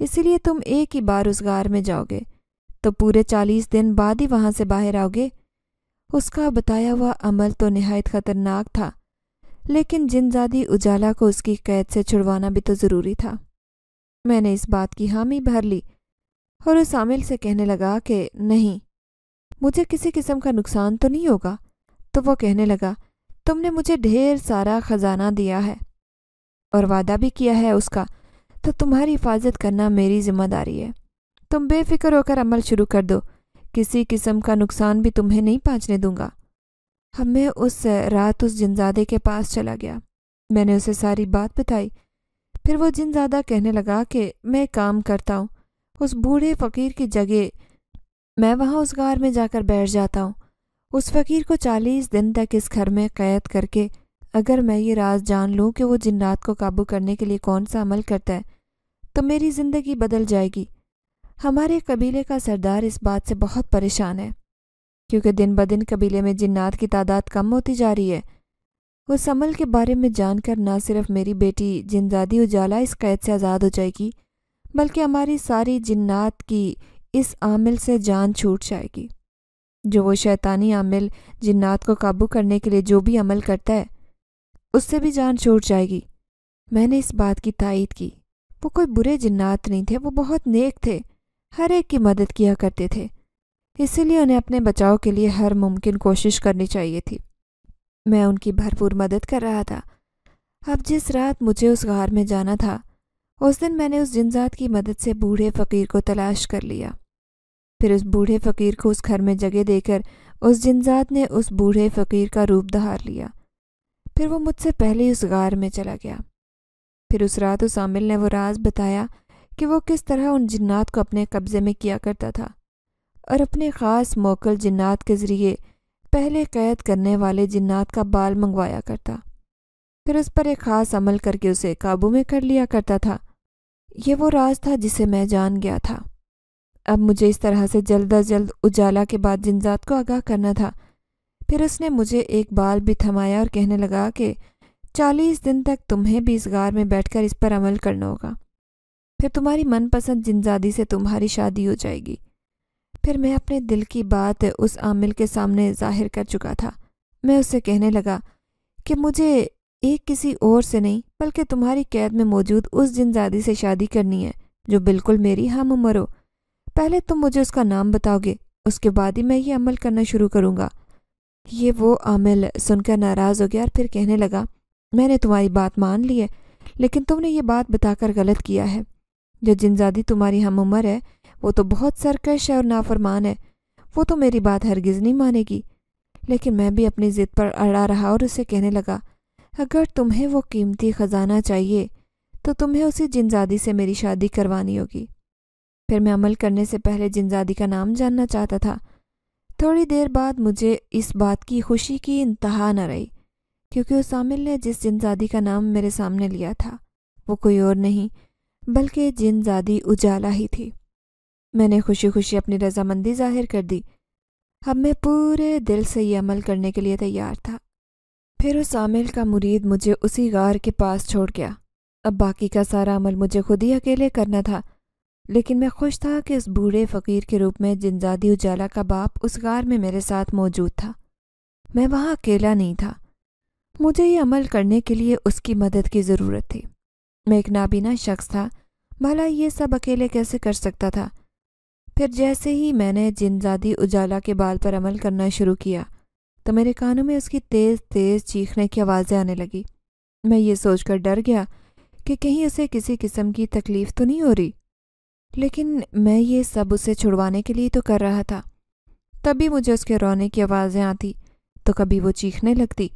اسی لیے تم ایک ہی بار اس غار میں جاؤ گے تو پورے 40 دن بعد ہی وہاں سے باہر آؤ گے۔ اس کا بتایا ہوا عمل تو نہایت خطرناک تھا، لیکن جن زادی اجالا کو اس کی قید سے چھڑوانا بھی تو ضروری تھا۔ میں نے اس بات کی حامی بھر لی اور اس عامل سے کہنے لگا کہ نہیں، مجھے کسی قسم کا نقصان تو نہیں ہوگا۔ تو وہ کہنے لگا، تم نے مجھے ڈھیر سارا خزانہ دیا ہے اور وعدہ بھی کیا ہے اس کا، تو تمہاری حفاظت کرنا میری ذمہ داری ہے۔ تم بے فکر ہو کر عمل شروع کر دو، کسی قسم کا نقصان بھی تمہیں نہیں پہنچنے دوں گا۔ اب میں اس رات اس جنزادے کے پاس چلا گیا، میں نے اسے ساری بات بتائی۔ پھر وہ جنزادہ کہنے لگا کہ میں کام کرتا ہوں اس بوڑھے فقیر کی جگہ، میں وہاں اس غار میں جا کر بیٹھ جاتا ہوں۔ اس فقیر کو 40 دن تک اس گھر میں قید کر کے اگر میں یہ راز جان لوں کہ وہ جنات کو قابو کرنے کے لیے کون سا عمل کرتا ہے تو میری زندگی بدل جائے گی۔ ہمارے قبیلے کا سردار اس بات سے بہت پریشان ہے، کیونکہ دن بدن قبیلے میں جنات کی تعداد کم ہوتی جا رہی ہے۔ اس عمل کے بارے میں جان کر نہ صرف میری بیٹی جنزادی اجالا اس قید سے آزاد ہو جائے گی، بلکہ ہماری ساری جنات کی اس عامل سے جان چھوٹ جائے گی۔ جو وہ شیطانی عامل جنات کو قابو کرنے کے لیے جو بھی عمل کرتا ہے، اس سے بھی جان چھوٹ جائے گی۔ میں نے اس بات کی تائید کی۔ وہ کوئی برے جنات نہیں تھے، وہ بہت نیک تھے، ہر ایک کی مدد کیا کرتے تھے، اسی لیے انہیں اپنے بچاؤ کے لیے ہر ممکن کوشش کرنی چاہیے تھی۔ میں ان کی بھرپور مدد کر رہا تھا۔ اب جس رات مجھے اس غار میں جانا تھا، اس دن میں نے اس جنزاد کی مدد سے بوڑھے فقیر کو تلاش کر لیا۔ پھر اس بوڑھے فقیر کو اس گھر میں جگہ دے کر اس جنزاد نے اس بوڑھے فقیر کا روپ دھار لیا۔ پھر وہ مجھ سے پہلے اس غار میں چلا گیا۔ پھر اس رات اس عامل نے وہ راز بتایا کہ وہ کس طرح ان جنات کو اپنے قبضے میں کیا کرتا تھا اور اپنے خاص موکل جنات کے ذریعے پہلے قید کرنے والے جنات کا بال منگوایا کرتا، پھر اس پر ایک خاص عمل کر کے اسے قابو میں کر لیا کرتا تھا۔ یہ وہ راز تھا جسے میں جان گیا تھا۔ اب مجھے اس طرح سے جلد از جلد اجالا کے بعد جنزاد کو آگاہ کرنا تھا۔ پھر اس نے مجھے ایک بال بھی تھمایا اور کہنے لگا کہ 40 دن تک تمہیں بھی اس غار میں بیٹھ کر اس پر عمل کرنا ہوگا، پھر تمہاری من پسند جنزادی سے تمہاری شادی ہو جائے گی۔ پھر میں اپنے دل کی بات اس عامل کے سامنے ظاہر کر چکا تھا۔ میں اس سے کہنے لگا کہ مجھے ایک کسی اور سے نہیں بلکہ تمہاری قید میں موجود اس جنزادی سے شادی کرنی ہے جو بالکل میری ہم عمر ہو۔ پہلے تم مجھے اس کا نام بتاؤ گے، اس کے بعد ہی میں یہ عمل کرنا شروع کروں گا۔ یہ وہ عامل سن کر ناراض ہو گیا اور پھر کہنے لگا، میں نے تمہاری بات مان لی ہے، لیکن تم نے یہ بات بتا کر غلط کیا ہے۔ جو جنزادی تمہاری ہم عمر ہے وہ تو بہت سرکش ہے اور نافرمان ہے، وہ تو میری بات ہرگز نہیں مانے گی۔ لیکن میں بھی اپنی ضد پر اڑا رہا اور اسے کہنے لگا، اگر تمہیں وہ قیمتی خزانہ چاہیے تو تمہیں اسی جنزادی سے میری شادی کروانی ہوگی۔ پھر میں عمل کرنے سے پہلے جنزادی کا نام جاننا چاہتا تھا۔ تھوڑی دیر بعد مجھے اس بات کی خوشی کی انتہا نہ رہی، کیونکہ اس عامل نے جس جنزادی کا نام میرے سامنے لیا تھا وہ کوئی اور نہیں بلکہ جنزادی اجالا ہی تھی۔ میں نے خوشی خوشی اپنی رضامندی ظاہر کر دی۔ اب میں پورے دل سے یہ عمل کرنے کے لیے تیار تھا۔ پھر اس عامل کا مرید مجھے اسی غار کے پاس چھوڑ گیا۔ اب باقی کا سارا عمل مجھے خود ہی اکیلے کرنا تھا، لیکن میں خوش تھا کہ اس بوڑھے فقیر کے روپ میں جنزادی اجالا کا باپ اس غار میں میرے ساتھ موجود تھا۔ میں وہاں اکیلا نہیں تھا۔ مجھے یہ عمل کرنے کے لیے اس کی مدد کی ضرورت تھی۔ میں ایک نابینا شخص تھا، بھلا یہ سب اکیلے کیسے کر سکتا تھا؟ پھر جیسے ہی میں نے جنزادی اجالا کے بال پر عمل کرنا شروع کیا تو میرے کانوں میں اس کی تیز تیز چیخنے کی آوازیں آنے لگی۔ میں یہ سوچ کر ڈر گیا کہ کہیں اسے کسی قسم کی تکلیف تو نہیں ہو رہی، لیکن میں یہ سب اسے چھڑوانے کے لیے تو کر رہا تھا۔ تبھی مجھے اس کے رونے کی آوازیں آتی تو کبھی وہ چیخنے لگتی۔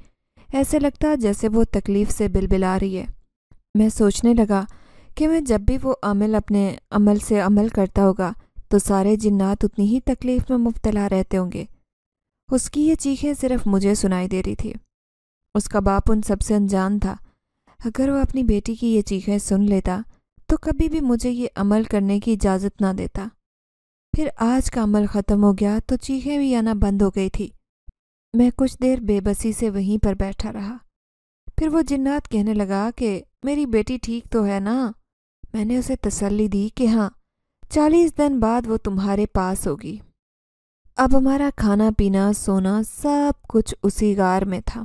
ایسے لگتا جیسے وہ تکلیف سے بلبلا رہی ہے۔ میں سوچنے لگا کہ میں جب بھی وہ عامل اپنے عمل سے عمل کرتا ہوگا تو سارے جنات اتنی ہی تکلیف میں مبتلا رہتے ہوں گے۔ اس کی یہ چیخیں صرف مجھے سنائی دے رہی تھی۔ اس کا باپ ان سب سے انجان تھا۔ اگر وہ اپنی بیٹی کی یہ چیخیں سن لیتا تو کبھی بھی مجھے یہ عمل کرنے کی اجازت نہ دیتا۔ پھر آج کا عمل ختم ہو گیا تو چیخیں بھی آنا بند ہو گئی تھی۔ میں کچھ دیر بے بسی سے وہیں پر بیٹھا رہا۔ پھر وہ جنات کہنے لگا کہ میری بیٹی ٹھیک تو ہے نا؟ میں نے اسے تسلی دی کہ ہاں، 40 دن بعد وہ تمہارے پاس ہوگی۔ اب ہمارا کھانا پینا سونا سب کچھ اسی غار میں تھا۔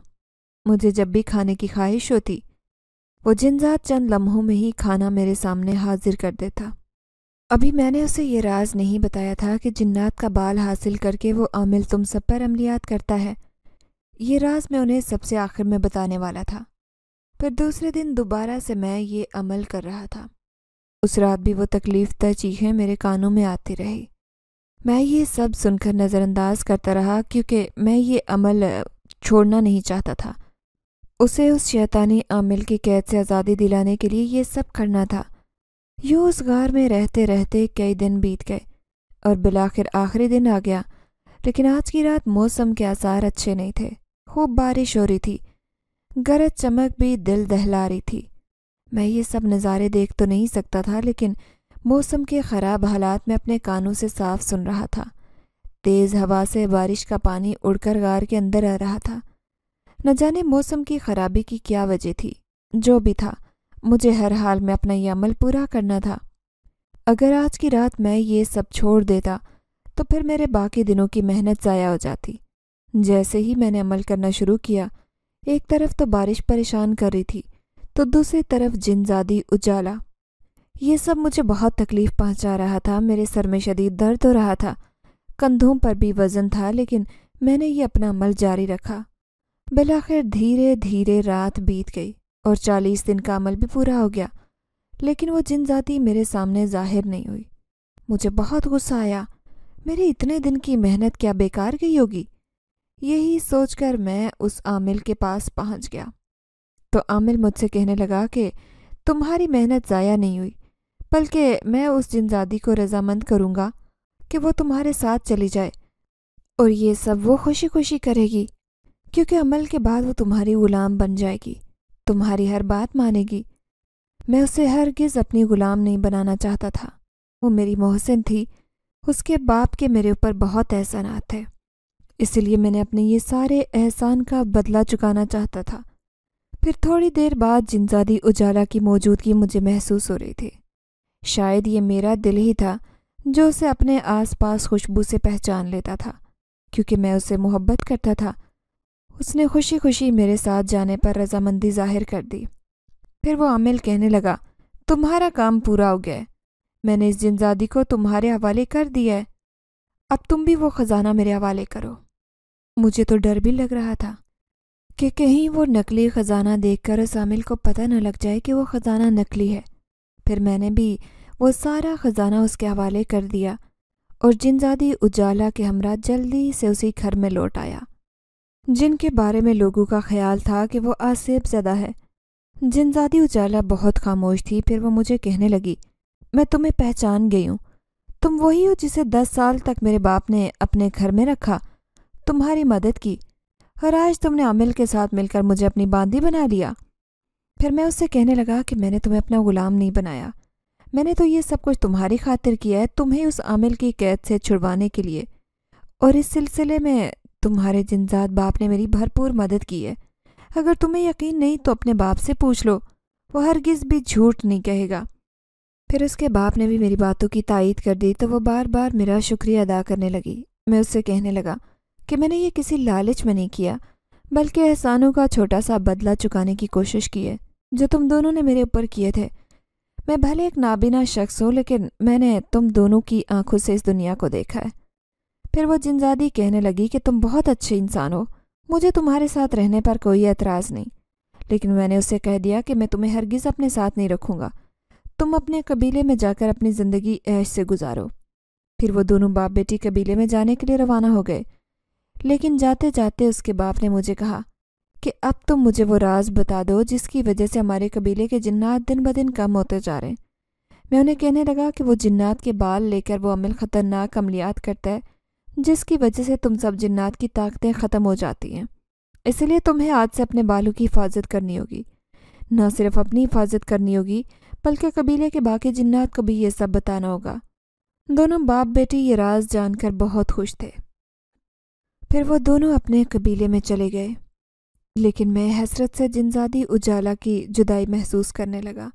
مجھے جب بھی کھانے کی خواہش ہوتی وہ جنزاد چند لمحوں میں ہی کھانا میرے سامنے حاضر کر دیتا۔ ابھی میں نے اسے یہ راز نہیں بتایا تھا کہ جنات کا بال حاصل کر کے وہ عامل تم سب پر عملیات کرتا ہے۔ یہ راز میں انہیں سب سے آخر میں بتانے والا تھا۔ پھر دوسرے دن دوبارہ سے میں یہ عمل کر رہا تھا۔ اس رات بھی وہ تکلیف دہ چیخیں میرے کانوں میں آتی رہی۔ میں یہ سب سن کر نظر انداز کرتا رہا کیونکہ میں یہ عمل چھوڑنا نہیں چاہتا تھا۔ اسے اس شیطانی عامل کی قید سے آزادی دلانے کے لیے یہ سب کرنا تھا۔ یوں اس غار میں رہتے رہتے کئی دن بیت گئے اور بالآخر آخری دن آ گیا۔ لیکن آج کی رات موسم کے آثار اچھے نہیں تھے۔ خوب بارش ہو رہی تھی، گرج چمک بھی دل دہلا رہی تھی۔ میں یہ سب نظارے دیکھ تو نہیں سکتا تھا لیکن موسم کے خراب حالات میں اپنے کانوں سے صاف سن رہا تھا۔ تیز ہوا سے بارش کا پانی اڑ کر غار کے اندر آ رہا تھا۔ نہ جانے موسم کی خرابی کی کیا وجہ تھی۔ جو بھی تھا، مجھے ہر حال میں اپنا یہ عمل پورا کرنا تھا۔ اگر آج کی رات میں یہ سب چھوڑ دیتا تو پھر میرے باقی دنوں کی محنت ضائع ہو جاتی۔ جیسے ہی میں نے عمل کرنا شروع کیا، ایک طرف تو بارش پریشان کر رہی تھی تو دوسری طرف جنزادی اجالا۔ یہ سب مجھے بہت تکلیف پہنچا رہا تھا۔ میرے سر میں شدید درد ہو رہا تھا، کندھوں پر بھی وزن تھا، لیکن میں نے یہ اپنا عمل جاری رکھا۔ بالآخر دھیرے دھیرے رات بیت گئی اور 40 دن کا عمل بھی پورا ہو گیا، لیکن وہ جنزادی میرے سامنے ظاہر نہیں ہوئی۔ مجھے بہت غصہ آیا۔ میری اتنے دن کی محنت کیا بیکار گئی ہوگی؟ یہی سوچ کر میں اس عامل کے پاس پہنچ گیا تو عامل مجھ سے کہنے لگا کہ تمہاری محنت ضائع نہیں ہوئی، بلکہ میں اس جنزادی کو رضامند کروں گا کہ وہ تمہارے ساتھ چلی جائے، اور یہ سب وہ خوشی خوشی کرے گی کیونکہ عمل کے بعد وہ تمہاری غلام بن جائے گی، تمہاری ہر بات مانے گی۔ میں اسے ہرگز اپنی غلام نہیں بنانا چاہتا تھا۔ وہ میری محسن تھی، اس کے باپ کے میرے اوپر بہت احسانات تھے، اس لیے میں نے اپنے یہ سارے احسان کا بدلہ چکانا چاہتا تھا۔ پھر تھوڑی دیر بعد جنزادی اجالا کی موجودگی مجھے محسوس ہو رہی تھی۔ شاید یہ میرا دل ہی تھا جو اسے اپنے آس پاس خوشبو سے پہچان لیتا تھا، کیونکہ میں اسے محبت کرتا تھا۔ اس نے خوشی خوشی میرے ساتھ جانے پر رضامندی ظاہر کر دی۔ پھر وہ عامل کہنے لگا، تمہارا کام پورا ہو گیا ہے، میں نے اس جنزادی کو تمہارے حوالے کر دیا ہے، اب تم بھی وہ خزانہ میرے حوالے کرو۔ مجھے تو ڈر بھی لگ رہا تھا کہ کہیں وہ نقلی خزانہ دیکھ کر اس عامل کو پتہ نہ لگ جائے کہ وہ خزانہ نقلی ہے۔ پھر میں نے بھی وہ سارا خزانہ اس کے حوالے کر دیا اور جنزادی اجالا کے ہمراہ جلدی سے اسی گھر میں لوٹ آیا جن کے بارے میں لوگوں کا خیال تھا کہ وہ آصف زدہ ہے۔ جنزادی اجالا بہت خاموش تھی۔ پھر وہ مجھے کہنے لگی، میں تمہیں پہچان گئی ہوں، تم وہی ہو جسے 10 سال تک میرے باپ نے اپنے گھر میں رکھا، تمہاری مدد کی، اور آج تم نے عامل کے ساتھ مل کر مجھے اپنی باندی بنا لیا۔ پھر میں اس سے کہنے لگا کہ میں نے تمہیں اپنا غلام نہیں بنایا، میں نے تو یہ سب کچھ تمہاری خاطر کیا ہے، تمہیں اس عامل کی قید سے چھڑوانے کے لیے، اور اس سلسلے میں تمہارے جنزاد باپ نے میری بھرپور مدد کی ہے۔ اگر تمہیں یقین نہیں تو اپنے باپ سے پوچھ لو، وہ ہرگز بھی جھوٹ نہیں کہے گا۔ پھر اس کے باپ نے بھی میری باتوں کی تائید کر دی تو وہ بار بار میرا شکریہ ادا کرنے لگی۔ میں اس سے کہنے لگا کہ میں نے یہ کسی لالچ میں نہیں کیا، بلکہ احسانوں کا چھوٹا سا بدلہ چکانے کی کوشش کی ہے جو تم دونوں نے میرے اوپر کیے تھے۔ میں بھلے ایک نابینا شخص ہوں، لیکن میں نے تم دونوں کی آنکھوں سے اس دنیا کو دیکھا ہے۔ پھر وہ جنزادی کہنے لگی کہ تم بہت اچھے انسان ہو، مجھے تمہارے ساتھ رہنے پر کوئی اعتراض نہیں، لیکن میں نے اسے کہہ دیا کہ میں تمہیں ہرگز اپنے ساتھ نہیں رکھوں گا، تم اپنے قبیلے میں جا کر اپنی زندگی عیش سے گزارو۔ پھر وہ دونوں باپ بیٹی قبیلے میں جانے کے لیے روانہ ہو گئے، لیکن جاتے جاتے اس کے باپ نے مجھے کہا کہ اب تم مجھے وہ راز بتا دو جس کی وجہ سے ہمارے قبیلے کے جنات دن بدن کم ہوتے جا رہے ہیں۔ میں انہیں کہنے لگا کہ وہ جنات کے بال لے کر وہ عمل خطرناک عملیات کرتا ہے جس کی وجہ سے تم سب جنات کی طاقتیں ختم ہو جاتی ہیں، اس لیے تمہیں آج سے اپنے بالوں کی حفاظت کرنی ہوگی، نہ صرف اپنی حفاظت کرنی ہوگی بلکہ قبیلے کے باقی جنات کو بھی یہ سب بتانا ہوگا۔ دونوں باپ بیٹی یہ راز جان کر بہت خوش تھے۔ پھر وہ دونوں اپنے قبیلے میں چلے گئے، لیکن میں حسرت سے جنزادی اجالا کی جدائی محسوس کرنے لگا۔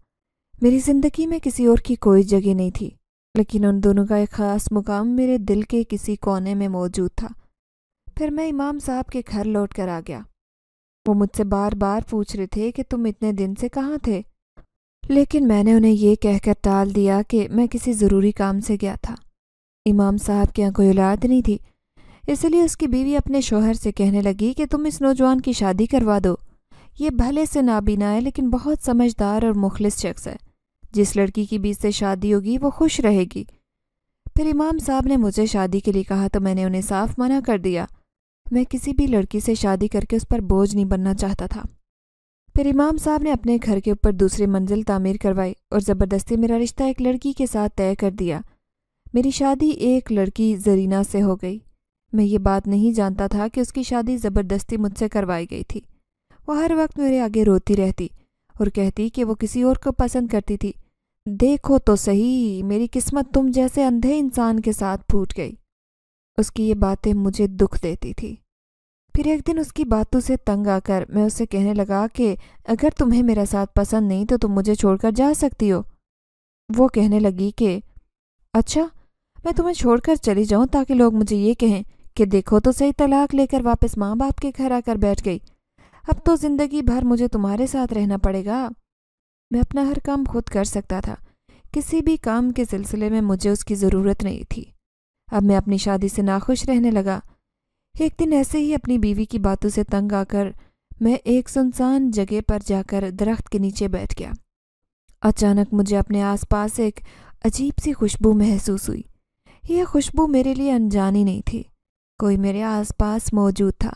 میری زندگی میں کسی اور کی کوئی جگہ نہیں تھی، لیکن ان دونوں کا ایک خاص مقام میرے دل کے کسی کونے میں موجود تھا۔ پھر میں امام صاحب کے گھر لوٹ کر آ گیا۔ وہ مجھ سے بار بار پوچھ رہے تھے کہ تم اتنے دن سے کہاں تھے، لیکن میں نے انہیں یہ کہہ کر ٹال دیا کہ میں کسی ضروری کام سے گیا تھا۔ امام صاحب کے یہاں کوئی اولاد نہیں تھی، اس لیے اس کی بیوی اپنے شوہر سے کہنے لگی کہ تم اس نوجوان کی شادی کروا دو، یہ بھلے سے نابینا ہے لیکن بہت سمجھدار اور مخلص شخص ہے، جس لڑکی کی بیچ سے شادی ہوگی وہ خوش رہے گی۔ پھر امام صاحب نے مجھے شادی کے لیے کہا تو میں نے انہیں صاف منع کر دیا۔ میں کسی بھی لڑکی سے شادی کر کے اس پر بوجھ نہیں بننا چاہتا تھا۔ پھر امام صاحب نے اپنے گھر کے اوپر دوسری منزل تعمیر کروائی اور زبردستی میرا رشتہ ایک لڑکی کے ساتھ طے کر دیا۔ میری شادی ایک لڑکی زرینہ سے ہو گئی۔ میں یہ بات نہیں جانتا تھا کہ اس کی شادی زبردستی مجھ سے کروائی گئی تھی۔ وہ ہر وقت میرے آگے روتی رہتی اور کہتی کہ وہ کسی اور کو پسند کرتی تھی۔ دیکھو تو صحیح، میری قسمت تم جیسے اندھے انسان کے ساتھ پھوٹ گئی۔ اس کی یہ باتیں مجھے دکھ دیتی تھی۔ پھر ایک دن اس کی باتوں سے تنگ آ کر میں اسے کہنے لگا کہ اگر تمہیں میرا ساتھ پسند نہیں تو تم مجھے چھوڑ کر جا سکتی ہو۔ وہ کہنے لگی کہ اچھا، میں تمہیں چھوڑ کر چلی جاؤں تاکہ لوگ مجھے یہ کہیں کہ دیکھو تو صحیح، طلاق لے کر واپس ماں باپ کے گھر آ کر بیٹھ گئی، اب تو زندگی بھر مجھے تمہارے ساتھ رہنا پڑے گا۔ میں اپنا ہر کام خود کر سکتا تھا، کسی بھی کام کے سلسلے میں مجھے اس کی ضرورت نہیں تھی۔ اب میں اپنی شادی سے ناخوش رہنے لگا۔ ایک دن ایسے ہی اپنی بیوی کی باتوں سے تنگ آ کر میں ایک سنسان جگہ پر جا کر درخت کے نیچے بیٹھ گیا۔ اچانک مجھے اپنے آس پاس ایک عجیب سی خوشبو محسوس ہوئی۔ یہ خوشبو میرے لیے انجانی نہیں تھی، کوئی میرے آس پاس موجود تھا۔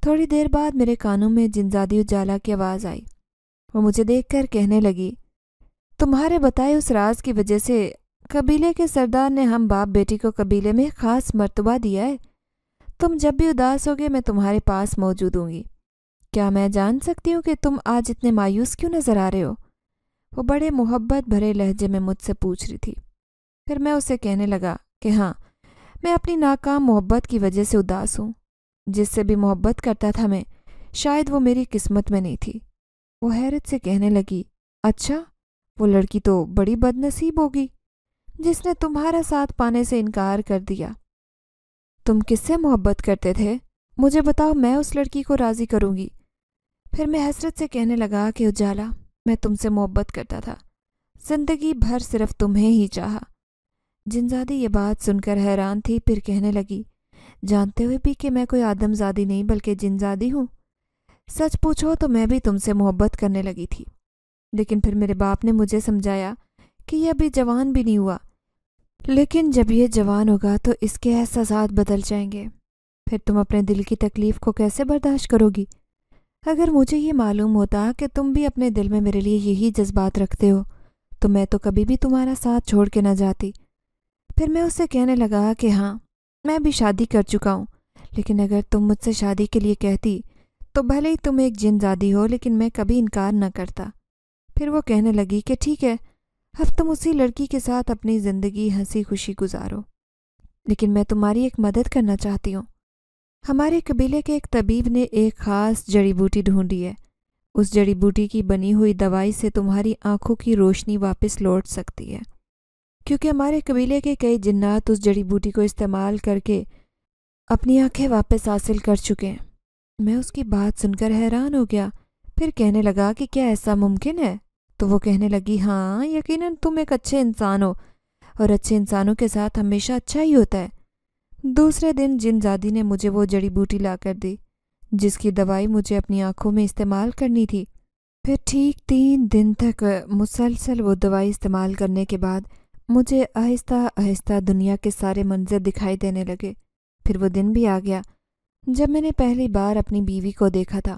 تھوڑی دیر بعد میرے کانوں میں جنزادی اجالا کی آواز آئی۔ وہ مجھے دیکھ کر کہنے لگی، تمہارے بتائے اس راز کی وجہ سے قبیلے کے سردار نے ہم باپ بیٹی کو قبیلے میں خاص مرتبہ دیا ہے۔ تم جب بھی اداس ہوگے میں تمہارے پاس موجود ہوں گی۔ کیا میں جان سکتی ہوں کہ تم آج اتنے مایوس کیوں نظر آ رہے ہو؟ وہ بڑے محبت بھرے لہجے میں مجھ سے پوچھ رہی تھی۔ پھر میں اسے کہنے لگا کہ ہاں، میں اپنی ناکام محبت کی وجہ سے اداس ہوں۔ جس سے بھی محبت کرتا تھا میں، شاید وہ میری قسمت میں نہیں تھی۔ وہ حیرت سے کہنے لگی، اچھا، وہ لڑکی تو بڑی بد نصیب ہوگی جس نے تمہارا ساتھ پانے سے انکار کر دیا۔ تم کس سے محبت کرتے تھے؟ مجھے بتاؤ، میں اس لڑکی کو راضی کروں گی۔ پھر میں حسرت سے کہنے لگا کہ اجالا، میں تم سے محبت کرتا تھا، زندگی بھر صرف تمہیں ہی چاہا۔ جنزادی یہ بات سن کر حیران تھی، پھر کہنے لگی، جانتے ہوئے بھی کہ میں کوئی آدم زادی نہیں بلکہ جنزادی ہوں، سچ پوچھو تو میں بھی تم سے محبت کرنے لگی تھی، لیکن پھر میرے باپ نے مجھے سمجھایا کہ یہ ابھی جوان بھی نہیں ہوا، لیکن جب یہ جوان ہوگا تو اس کے احساسات بدل جائیں گے۔ پھر تم اپنے دل کی تکلیف کو کیسے برداشت کرو گی؟ اگر مجھے یہ معلوم ہوتا کہ تم بھی اپنے دل میں میرے لیے یہی جذبات رکھتے ہو تو میں تو کبھی بھی تمہارا ساتھ چھوڑ کے نہ جاتی۔ پھر میں اسے کہنے لگا کہ ہاں، میں بھی شادی کر چکا ہوں، لیکن اگر تم مجھ سے شادی کے لیے کہتی تو بھلے ہی تم ایک جنزادی ہو لیکن میں کبھی انکار نہ کرتا۔ پھر وہ کہنے لگی کہ ٹھیک ہے، اب تم اسی لڑکی کے ساتھ اپنی زندگی ہنسی خوشی گزارو، لیکن میں تمہاری ایک مدد کرنا چاہتی ہوں۔ ہمارے قبیلے کے ایک طبیب نے ایک خاص جڑی بوٹی ڈھونڈی ہے، اس جڑی بوٹی کی بنی ہوئی دوائی سے تمہاری آنکھوں کی روشنی واپس لوٹ سکتی ہے، کیونکہ ہمارے قبیلے کے کئی جنات اس جڑی بوٹی کو استعمال کر کے اپنی آنکھیں واپس حاصل کر چکے ہیں۔ میں اس کی بات سن کر حیران ہو گیا، پھر کہنے لگا کہ کیا ایسا ممکن ہے؟ تو وہ کہنے لگی، ہاں، یقیناً تم ایک اچھے انسان ہو اور اچھے انسانوں کے ساتھ ہمیشہ اچھا ہی ہوتا ہے۔ دوسرے دن جنزادی نے مجھے وہ جڑی بوٹی لا کر دی جس کی دوائی مجھے اپنی آنکھوں میں استعمال کرنی تھی۔ پھر ٹھیک 3 دن تک مسلسل وہ دوائی استعمال کرنے کے بعد مجھے آہستہ آہستہ دنیا کے سارے منظر دکھائی دینے لگے۔ پھر وہ دن بھی آ گیا جب میں نے پہلی بار اپنی بیوی کو دیکھا تھا